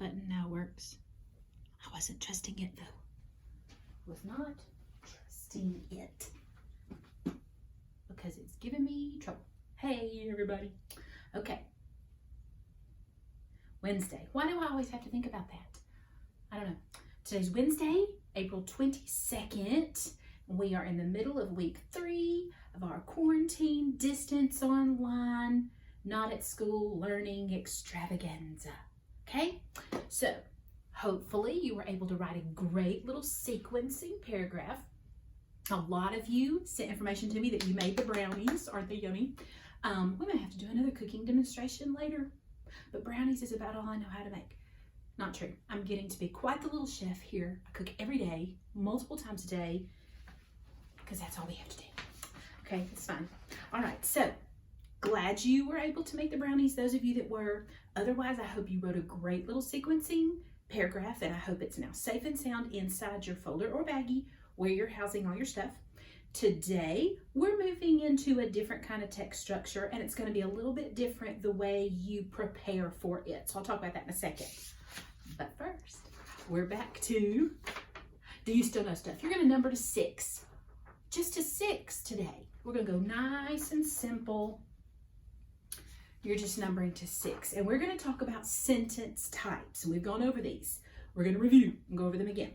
button now works. I wasn't trusting it though. Was not trusting it because it's giving me trouble. Hey everybody. Okay. Wednesday. Why do I always have to think about that? I don't know. Today's Wednesday, April 22nd. We are in the middle of week 3 of our quarantine, distance online, not at school learning extravaganza. Okay? So, hopefully you were able to write a great little sequencing paragraph. A lot of you sent information to me that you made the brownies. Aren't they yummy? We may have to do another cooking demonstration later, but brownies is about all I know how to make. Not true. I'm getting to be quite the little chef here. I cook every day, multiple times a day, because that's all we have to do. Okay, it's fine. All right, so glad you were able to make the brownies, those of you that were. Otherwise, I hope you wrote a great little sequencing paragraph, and I hope it's now safe and sound inside your folder or baggie where you're housing all your stuff. Today, we're moving into a different kind of text structure, and it's going to be a little bit different the way you prepare for it. So I'll talk about that in a second. But first, we're back to, do you still know stuff? You're going to number to 6. Just to 6 today. We're going to go nice and simple. You're just numbering to 6. And we're going to talk about sentence types. And we've gone over these. We're going to review and go over them again.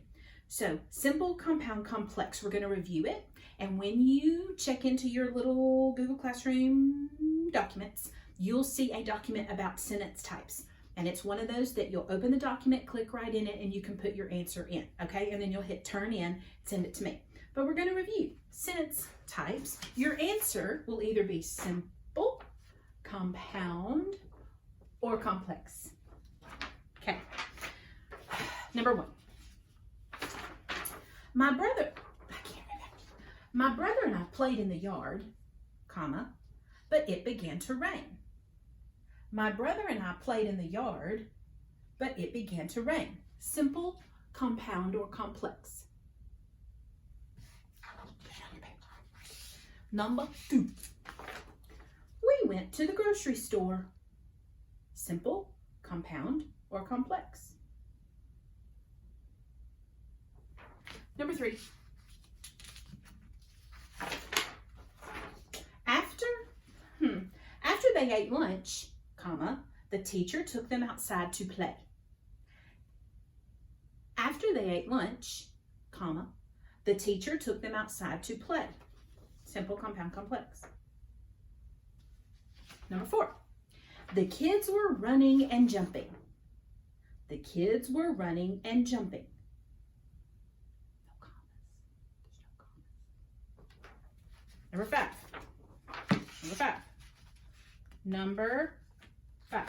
So, simple, compound, complex. We're going to review it. And when you check into your little Google Classroom documents, you'll see a document about sentence types. And it's one of those that you'll open the document, click right in it, and you can put your answer in, okay? And then you'll hit turn in, send it to me. But we're going to review sentence types. Your answer will either be simple, compound, or complex. Okay. Number 1. My brother and I played in the yard, comma, but it began to rain. My brother and I played in the yard, but it began to rain. Simple, compound, or complex. Number 2. We went to the grocery store. Simple, compound, or complex. Number 3. After they ate lunch, comma, the teacher took them outside to play. After they ate lunch, comma, the teacher took them outside to play. Simple, compound, complex. Number 4. The kids were running and jumping. The kids were running and jumping. No commas. There's no commas. Number 5.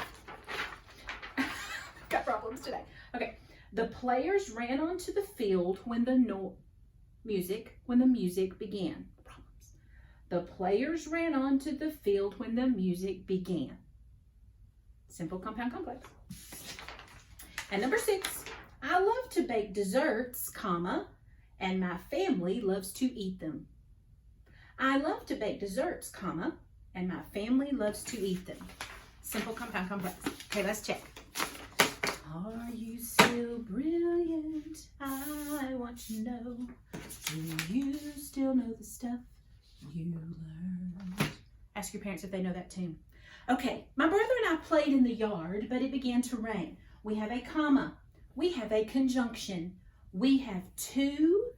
Got problems today. Okay. The players ran onto the field when the music began. Problems. The players ran onto the field when the music began. Simple, compound, complex. And number 6. I love to bake desserts, comma, and my family loves to eat them. I love to bake desserts, comma, and my family loves to eat them. Simple, compound, complex. Okay, let's check. Are you still brilliant? I want to know. Do you still know the stuff you learned? Ask your parents if they know that tune. Okay, my brother and I played in the yard, but it began to rain. We have a comma. We have a conjunction. We have 2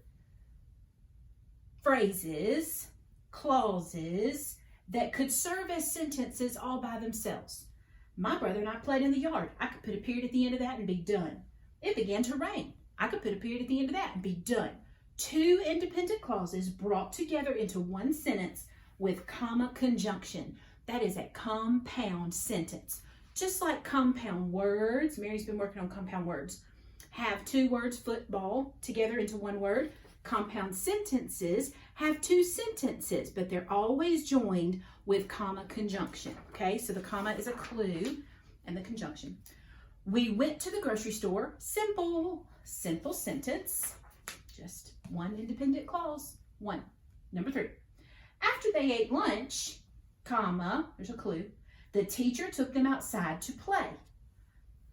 phrases, clauses, that could serve as sentences all by themselves. My brother and I played in the yard. I could put a period at the end of that and be done. It began to rain. I could put a period at the end of that and be done. 2 independent clauses brought together into one sentence with comma conjunction. That is a compound sentence. Just like compound words, Mary's been working on compound words, have 2 words, football, together into one word. Compound sentences have 2 sentences, but they're always joined with comma conjunction. Okay, so the comma is a clue and the conjunction. We went to the grocery store. Simple, simple sentence. Just one independent clause. 1. Number 3. After they ate lunch, comma, there's a clue, the teacher took them outside to play.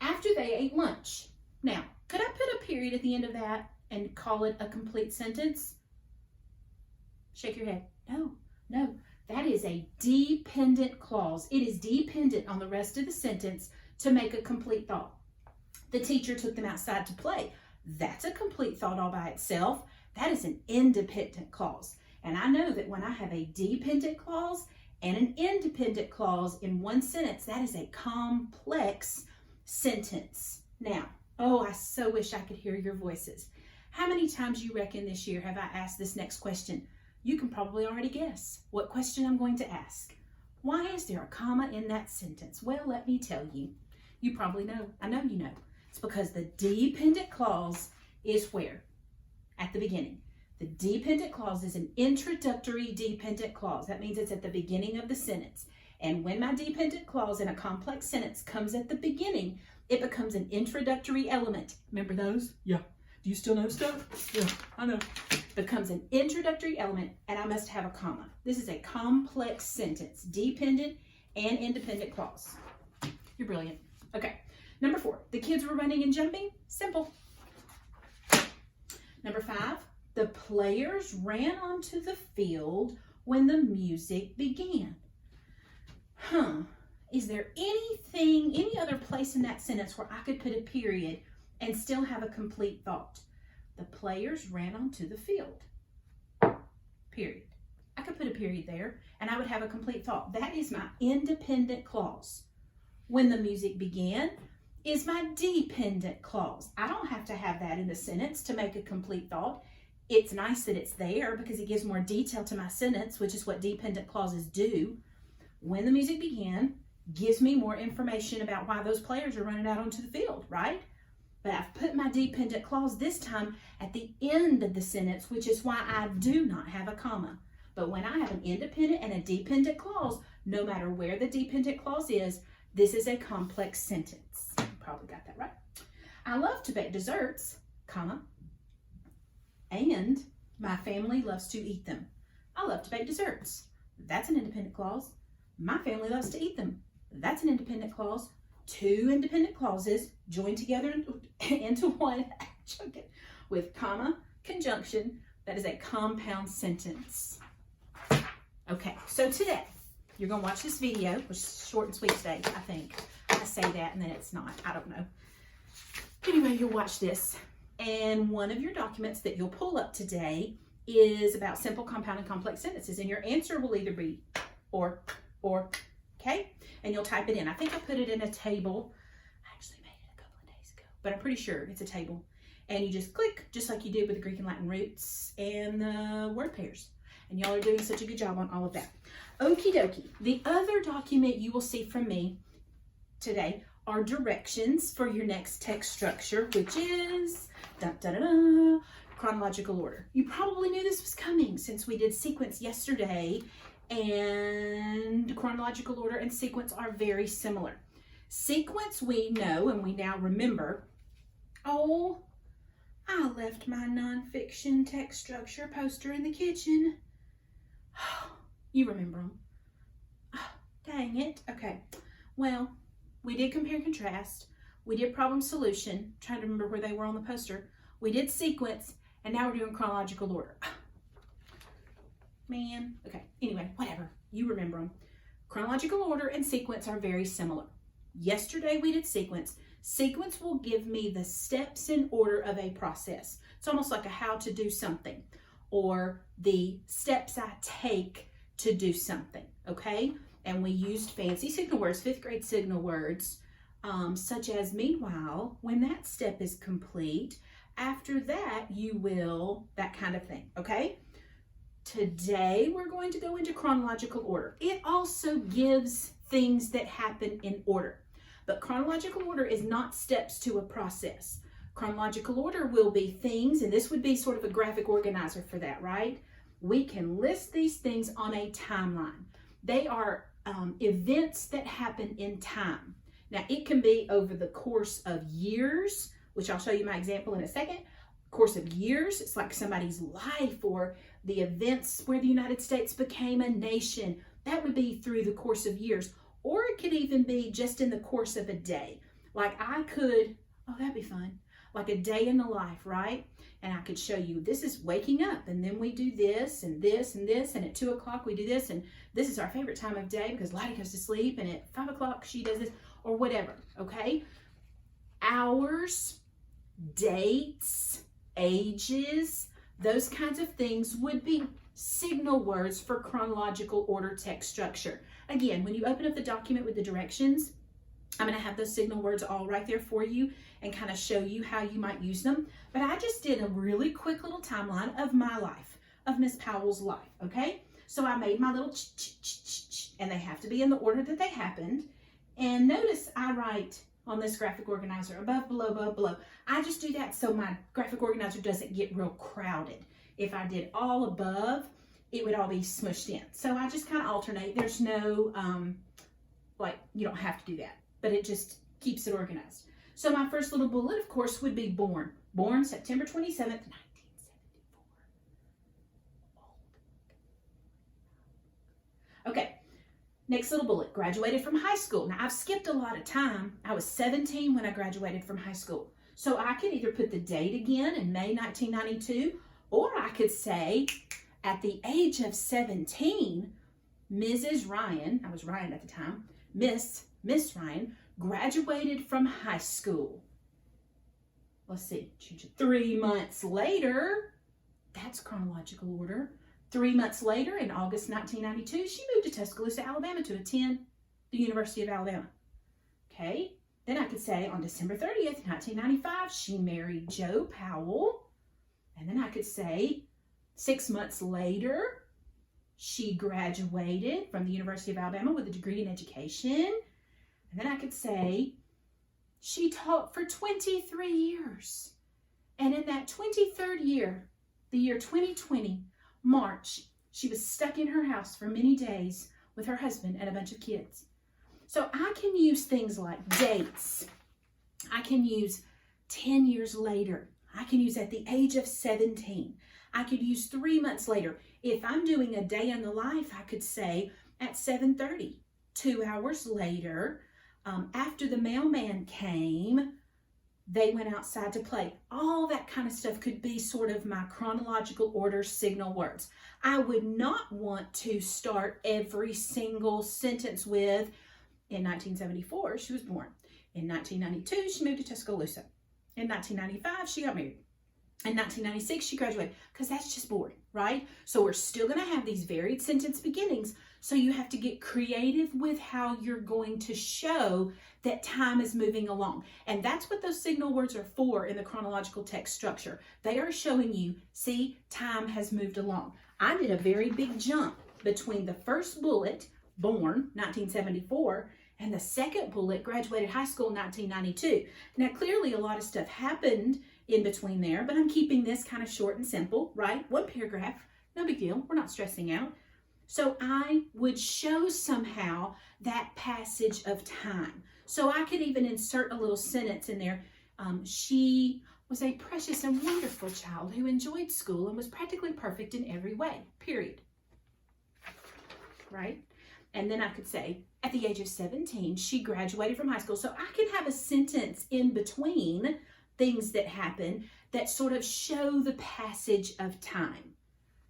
after they ate lunch. Now, could I put a period at the end of that and call it a complete sentence? Shake your head. No, no. That is a dependent clause. It is dependent on the rest of the sentence to make a complete thought. The teacher took them outside to play. That's a complete thought all by itself. That is an independent clause. And I know that when I have a dependent clause and an independent clause in one sentence, that is a complex sentence. Now, oh, I so wish I could hear your voices. How many times you reckon this year have I asked this next question? You can probably already guess what question I'm going to ask. Why is there a comma in that sentence? Well, let me tell you. You probably know. I know you know. It's because the dependent clause is where? At the beginning. The dependent clause is an introductory dependent clause. That means it's at the beginning of the sentence. And when my dependent clause in a complex sentence comes at the beginning, it becomes an introductory element. Remember those? Yeah. Do you still know stuff? Yeah, I know. Becomes an introductory element, and I must have a comma. This is a complex sentence, dependent and independent clause. You're brilliant. Okay. Number 4, the kids were running and jumping. Simple. Number 5, the players ran onto the field when the music began. Is there anything, any other place in that sentence where I could put a period and still have a complete thought? The players ran onto the field. Period. I could put a period there and I would have a complete thought. That is my independent clause. When the music began is my dependent clause. I don't have to have that in the sentence to make a complete thought. It's nice that it's there because it gives more detail to my sentence, which is what dependent clauses do. When the music began gives me more information about why those players are running out onto the field, right? But I've put my dependent clause this time at the end of the sentence, which is why I do not have a comma. But when I have an independent and a dependent clause, no matter where the dependent clause is, this is a complex sentence. You probably got that right. I love to bake desserts, comma, and my family loves to eat them. I love to bake desserts. That's an independent clause. My family loves to eat them. That's an independent clause. 2 independent clauses joined together into one with comma, conjunction. That is a compound sentence. Okay, so today you're going to watch this video, which is short and sweet today, I think. I say that and then it's not. I don't know. Anyway, you'll watch this. And one of your documents that you'll pull up today is about simple, compound, and complex sentences. And your answer will either be or, okay? And you'll type it in. I think I put it in a table. I actually made it a couple of days ago, but I'm pretty sure it's a table. And you just click, just like you did with the Greek and Latin roots and the word pairs. And y'all are doing such a good job on all of that. Okie dokie. The other document you will see from me today are directions for your next text structure, which is chronological order. You probably knew this was coming since we did sequence yesterday, and chronological order and sequence are very similar. Sequence we know and we now remember. Oh, I left my nonfiction text structure poster in the kitchen. You remember them. Oh, dang it. Okay. Well, we did compare and contrast. We did problem solution. Trying to remember where they were on the poster. We did sequence, and now we're doing chronological order. Man. Okay. Anyway, whatever. You remember them. Chronological order and sequence are very similar. Yesterday we did sequence. Sequence will give me the steps in order of a process. It's almost like a how to do something, or the steps I take to do something, okay? And we used fancy signal words, 5th grade signal words, such as meanwhile, when that step is complete, after that you will, that kind of thing, okay? Today we're going to go into chronological order. It also gives things that happen in order, but chronological order is not steps to a process. Chronological order will be things, and this would be sort of a graphic organizer for that, right? We can list these things on a timeline. They are events that happen in time. Now, it can be over the course of years, which I'll show you my example in a second. Course of years, it's like somebody's life, or the events where the United States became a nation. That would be through the course of years. Or it could even be just in the course of a day. Like I could, oh, that'd be fun. Like a day in the life, right? And I could show you, this is waking up, and then we do this and this and this, and at 2 o'clock we do this, and this is our favorite time of day because Lottie goes to sleep, and at 5 o'clock she does this, or whatever, okay? Hours, dates, ages, those kinds of things would be signal words for chronological order text structure. Again, when you open up the document with the directions, I'm going to have those signal words all right there for you and kind of show you how you might use them. But I just did a really quick little timeline of my life, of Miss Powell's life, okay? So I made my little and they have to be in the order that they happened. And notice I write on this graphic organizer above, below, above, below. I just do that so my graphic organizer doesn't get real crowded. If I did all above, it would all be smushed in. So I just kind of alternate. There's no, like, you don't have to do that, but it just keeps it organized. So my first little bullet, of course, would be born. Born September 27th, 1974. Okay, next little bullet, graduated from high school. Now, I've skipped a lot of time. I was 17 when I graduated from high school. So I could either put the date again in May 1992, or I could say at the age of 17, Mrs. Ryan, I was Ryan at the time, Miss Ryan, graduated from high school. Let's see, 3 months later, that's chronological order. 3 months later, in August 1992, she moved to Tuscaloosa, Alabama to attend the University of Alabama. Okay, then I could say on December 30th, 1995, she married Joe Powell. And then I could say 6 months later, she graduated from the University of Alabama with a degree in education. And then I could say she taught for 23 years. And in that 23rd year, the year 2020, March, she was stuck in her house for many days with her husband and a bunch of kids. So I can use things like dates. I can use 10 years later. I can use at the age of 17. I could use 3 months later. If I'm doing a day in the life, I could say at 7:30, 2 hours later, after the mailman came, they went outside to play. All that kind of stuff could be sort of my chronological order signal words. I would not want to start every single sentence with, in 1974, she was born. In 1992, she moved to Tuscaloosa. In 1995, she got married. In 1996, she graduated, because that's just boring, right? So we're still going to have these varied sentence beginnings. So you have to get creative with how you're going to show that time is moving along. And that's what those signal words are for in the chronological text structure. They are showing you, see, time has moved along. I did a very big jump between the first bullet, born 1974, and the second bullet, graduated high school 1992. Now, clearly a lot of stuff happened in between there, but I'm keeping this kind of short and simple, right? One paragraph, no big deal. We're not stressing out. So I would show somehow that passage of time. So I could even insert a little sentence in there. She was a precious and wonderful child who enjoyed school and was practically perfect in every way, period. Right? And then I could say, at the age of 17, she graduated from high school. So I can have a sentence in between things that happen that sort of show the passage of time.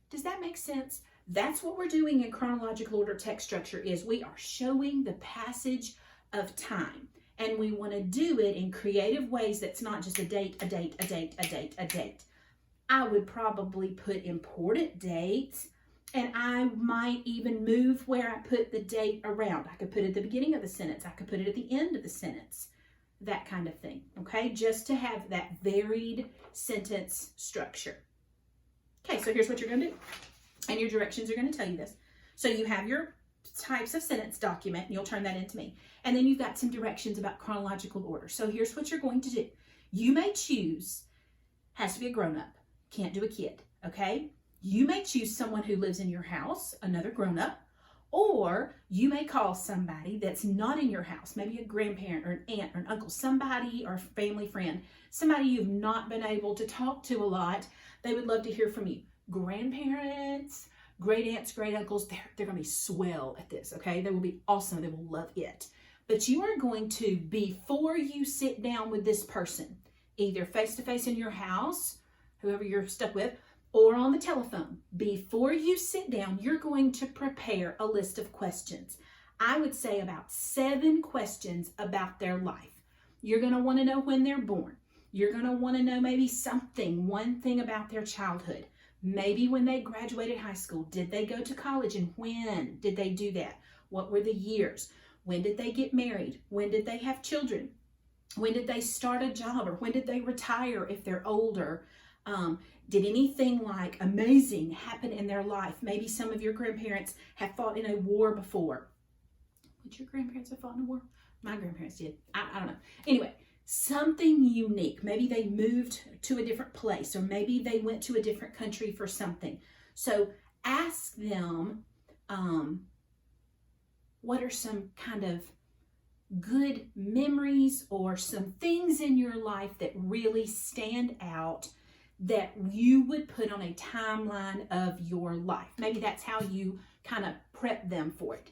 Does that make sense? That's what we're doing in chronological order text structure, is we are showing the passage of time. And we want to do it in creative ways that's not just a date, a date, a date, a date, a date. I would probably put important dates, and I might even move where I put the date around. I could put it at the beginning of the sentence. I could put it at the end of the sentence. That kind of thing, okay? Just to have that varied sentence structure. Okay, so here's what you're going to do. And your directions are going to tell you this. So you have your types of sentence document, and you'll turn that into me. And then you've got some directions about chronological order. So here's what you're going to do. You may choose, has to be a grown-up, can't do a kid, okay? You may choose someone who lives in your house, another grown-up, or you may call somebody that's not in your house, maybe a grandparent or an aunt or an uncle, somebody or a family friend, somebody you've not been able to talk to a lot. They would love to hear from you. Grandparents, great aunts, great uncles, they're going to be swell at this, okay? They will be awesome. They will love it. But you are going to, before you sit down with this person, either face-to-face in your house, whoever you're stuck with, or on the telephone, before you sit down, you're going to prepare a list of questions. I would say about 7 questions about their life. You're going to want to know when they're born. You're going to want to know maybe one thing about their childhood. Maybe when they graduated high school, did they go to college and when did they do that? What were the years? When did they get married? When did they have children? When did they start a job, or when did they retire if they're older? Did anything like amazing happen in their life? Maybe some of your grandparents have fought in a war before. Would your grandparents have fought in a war? My grandparents did. I don't know. Anyway, something unique. Maybe they moved to a different place, or maybe they went to a different country for something. So ask them, what are some kind of good memories or some things in your life that really stand out that you would put on a timeline of your life. Maybe that's how you kind of prep them for it.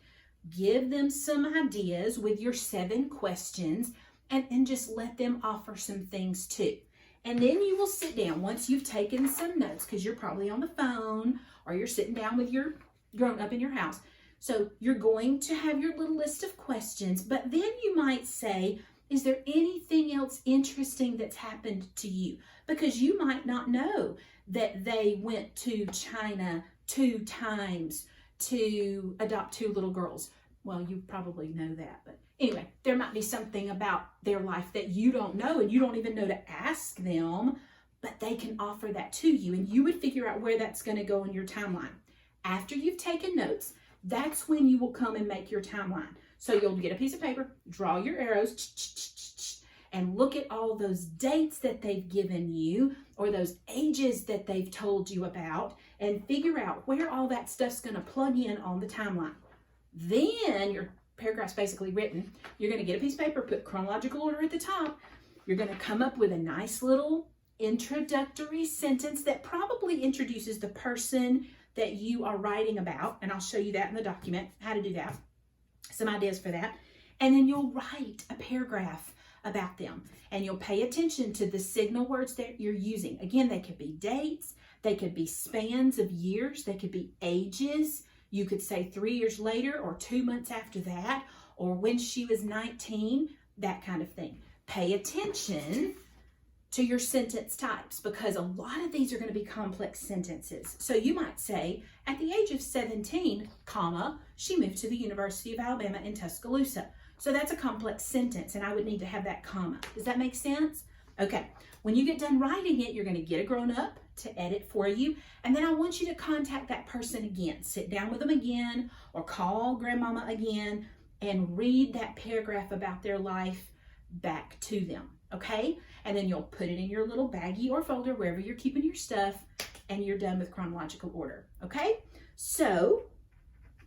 Give them some ideas with your 7 questions and just let them offer some things too. And then you will sit down once you've taken some notes, because you're probably on the phone or you're sitting down with your grown-up in your house. So you're going to have your little list of questions, but then you might say, is there anything else interesting that's happened to you? Because you might not know that they went to China 2 times to adopt 2 little girls. Well, you probably know that, but anyway, there might be something about their life that you don't know and you don't even know to ask them, but they can offer that to you, and you would figure out where that's going to go in your timeline. After you've taken notes, that's when you will come and make your timeline. So you'll get a piece of paper, draw your arrows, and look at all those dates that they've given you or those ages that they've told you about, and figure out where all that stuff's going to plug in on the timeline. Then your paragraph's basically written. You're going to get a piece of paper, put chronological order at the top. You're going to come up with a nice little introductory sentence that probably introduces the person that you are writing about, and I'll show you that in the document, how to do that, some ideas for that. And then you'll write a paragraph about them, and you'll pay attention to the signal words that you're using. Again, they could be dates, they could be spans of years, they could be ages. You could say 3 years later, or 2 months after that, or when she was 19, that kind of thing. Pay attention to your sentence types, because a lot of these are going to be complex sentences. So you might say, at the age of 17, comma, she moved to the University of Alabama in Tuscaloosa. So that's a complex sentence, and I would need to have that comma. Does that make sense? Okay. When you get done writing it, you're going to get a grown-up to edit for you, and then I want you to contact that person again. Sit down with them again, or call grandmama again, and read that paragraph about their life back to them. Okay? And then you'll put it in your little baggie or folder, wherever you're keeping your stuff, and you're done with chronological order. Okay? So,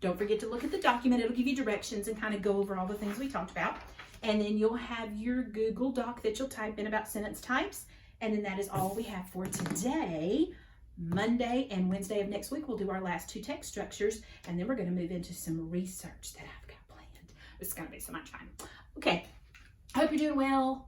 don't forget to look at the document. It'll give you directions and kind of go over all the things we talked about. And then you'll have your Google Doc that you'll type in about sentence types. And then that is all we have for today. Monday and Wednesday of next week, we'll do our last 2 text structures, and then we're going to move into some research that I've got planned. It's going to be so much fun. Okay. I hope you're doing well.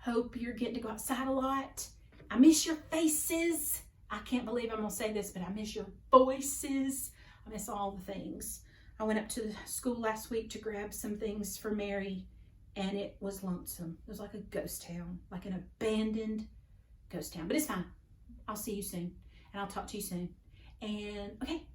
Hope you're getting to go outside a lot. I miss your faces. I can't believe I'm going to say this, but I miss your voices. I miss all the things. I went up to the school last week to grab some things for Mary, and it was lonesome. It was like a ghost town, like an abandoned ghost town. But it's fine. I'll see you soon, and I'll talk to you soon. And okay,